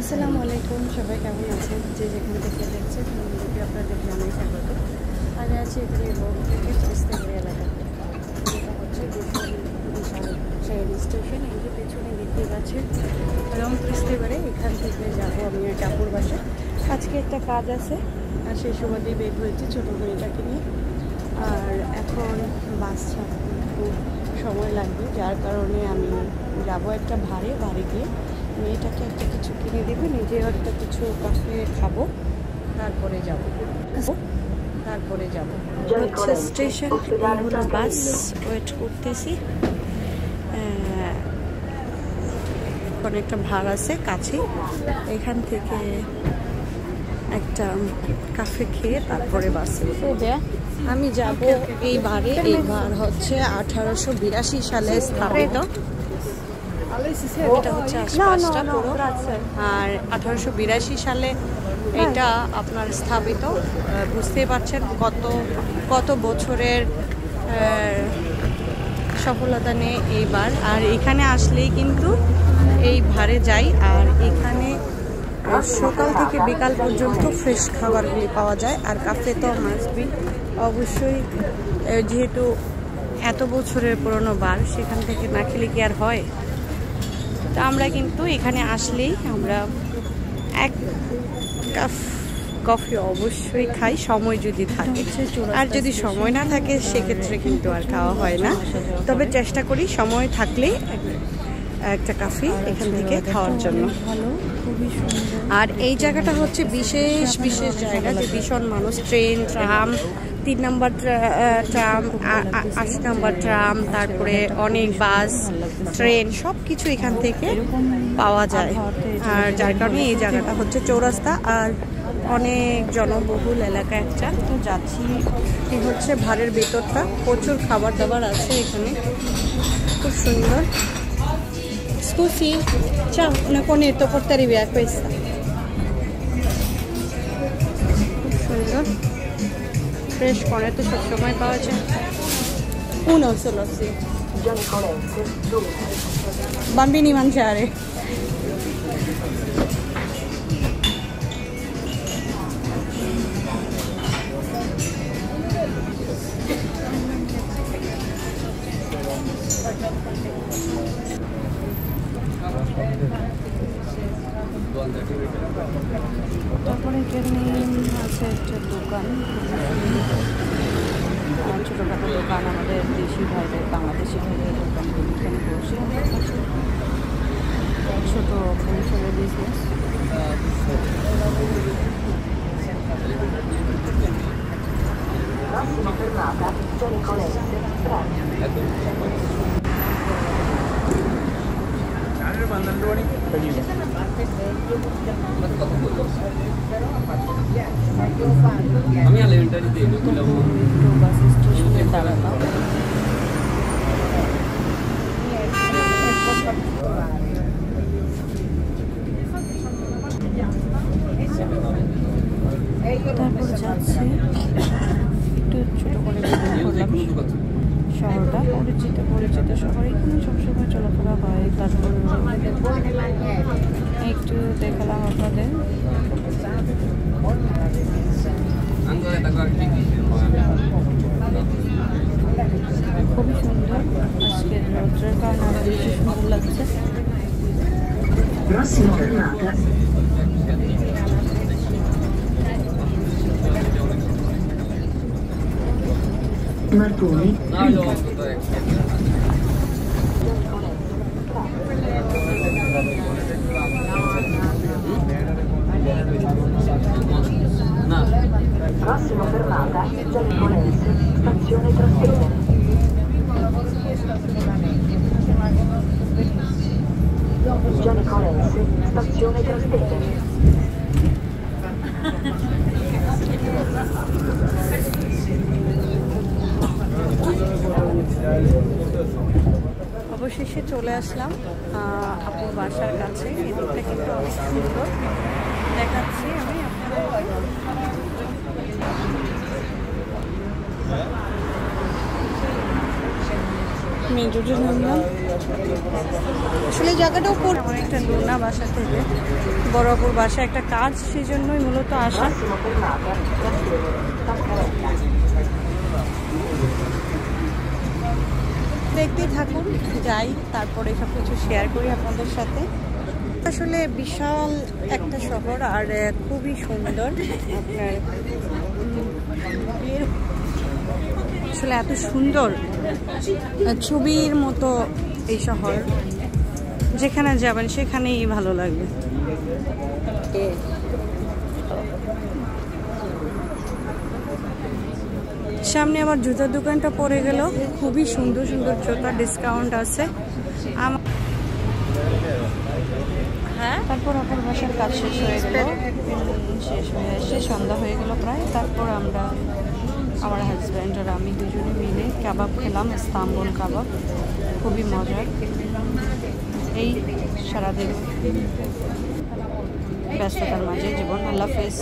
আসসালামু আলাইকুম, সবাই কেমন আছেন? যে যেখান থেকে দেখছেন ভিডিওটি আপনাদেরকে অনেক স্বাগত। আমি আছি এখানে রোড থেকে তিস্তাগড়ি এলাকাতে, যেটা হচ্ছে বিশাল স্টেশন। এই যে পেছনে দেখতে পাচ্ছেন রং তিস্তাগড়ে, এখান থেকে যাবো আমি টাপুর বাসা। আজকে একটা কাজ আছে আর সেই সুবাদেই বের হয়েছে ছোটো মেয়েটাকে নিয়ে। আর এখন বাস ছাড়তে খুব সময় লাগবে, যার কারণে আমি যাবো একটা বাড়ি গিয়ে মেয়েটাকে একটা কিছু কিনে দেবে, নিজেও একটা কিছু কাফে খাবো, তারপরে যাবো হচ্ছে স্টেশন। এই হলো বাস, ওয়েট করতেছি। অনেকটা ভাড় আছে কাছে, এখান থেকে একটা কাফে খেয়ে তারপরে বাসে উঠবো। আমি যাব এই বারে। এই বার হচ্ছে 1882 সালে স্থাপিত। এটা হচ্ছে আশপাশটা পুরো। আর 1882 সালে এটা আপনার স্থাপিত। বুঝতেই পারছেন কত বছরের সফলতা নিয়ে এইবার। আর এখানে আসলেই কিন্তু এই ভারে যাই, আর এখানে সকাল থেকে বিকাল পর্যন্ত ফ্রেশ খাবারগুলি পাওয়া যায়। আর কাফে তো মাস্টবি অবশ্যই, যেহেতু এত বছরের পুরনো বার, সেখান থেকে না খেলে কি আর হয়। তো আমরা কিন্তু এখানে আসলেই আমরা এক কাপ কফি অবশ্যই খাই, সময় যদি থাকে। আর যদি সময় না থাকে সেক্ষেত্রে কিন্তু আর খাওয়া হয় না, তবে চেষ্টা করি সময় থাকলেই একটা কফি এখান থেকে খাওয়ার জন্য। আর এই জায়গাটা হচ্ছে বিশেষ জায়গা, যে ভীষণ মানুষ, ট্রেন, ট্রাম, 3 নম্বর ট্রাম, 8 নম্বর ট্রাম, তারপরে অনেক বাস, ট্রেন, সব কিছু এখান থেকে পাওয়া যায়। আর যার কারণে এই জায়গাটা হচ্ছে চৌরাস্তা আর অনেক জনবহুল এলাকা একটা। তো যাচ্ছি, এই হচ্ছে ভাড়ের ভেতরটা, প্রচুর খাবার দাবার আছে এখানে, খুব সুন্দর। Scusi, ciao, una cornetto portare via questa. সুন্দর ফ্রেশ cornetto সবসময় পাওয়া যায়। Uno solo, sì. Bambini mangiare. তারপরে এখানে আছে একটা দোকান, ছোটোখাটো দোকান, আমাদের দেশি ভাইদের, বাংলাদেশি ভাইদের দোকানগুলো এখানে বসে ছোটো পরিসরের বিজনেস। আমি আলেভেন্টারি দিয়ে দিলাম বাস স্টেশনে দাঁড়ানো। তারপর যাচ্ছে একটু ছোটো করে করলাম শহরটা, পরিচিত শহর, এখানে সবসময় চলাফেরা হয়। তারপর একটু দেখালাম আপনাদের। খুবই সুন্দর, আজকের রৌদ্রের কারণে আরো বেশি সুন্দর লাগছে। Marconi. Prossima fermata Gianicolense, stazione Trastevere. Gianicolense, stazione Trastevere. অবশেষে চলে আসলাম আপুর বাসার কাছে। এদিকটা কিন্তু অনেক সুন্দর দেখাচ্ছি আমি আপনাদের। মেজুজে নামলাম। আসলে জায়গাটাও পড়ে আমার একটা লোনা বাসা থেকে বড়পুর বাসা একটা কাজ, সেই জন্যই মূলত আসা। Prossima fermata, stazione Pascarella. দেখতেই থাকুন, যাই তারপরে সব কিছু শেয়ার করি আপনাদের সাথে। আসলে বিশাল একটা শহর আর খুবই সুন্দর। আপনার আসলে এত সুন্দর ছবির মতো এই শহর, যেখানে যাবেন সেখানেই ভালো লাগবে। সামনে আবার জুতার দোকানটা পড়ে গেল, খুবই সুন্দর সুন্দর জুতা, ডিসকাউন্ট আছে। হ্যাঁ, তারপর আপনার বাসার কাজ শেষ হয়ে গেল, শেষ হয়ে আসছে, সন্ধ্যা হয়ে গেল প্রায়। তারপর আমরা আমার হাজব্যান্ড আর আমি দুজনে মিলে কাবাব খেলাম, ইস্তাম্বুল কাবাব, খুবই মজার। এই সারাদিন ব্যস্ততার মাঝে জীবন। আল্লাহ হাফেজ।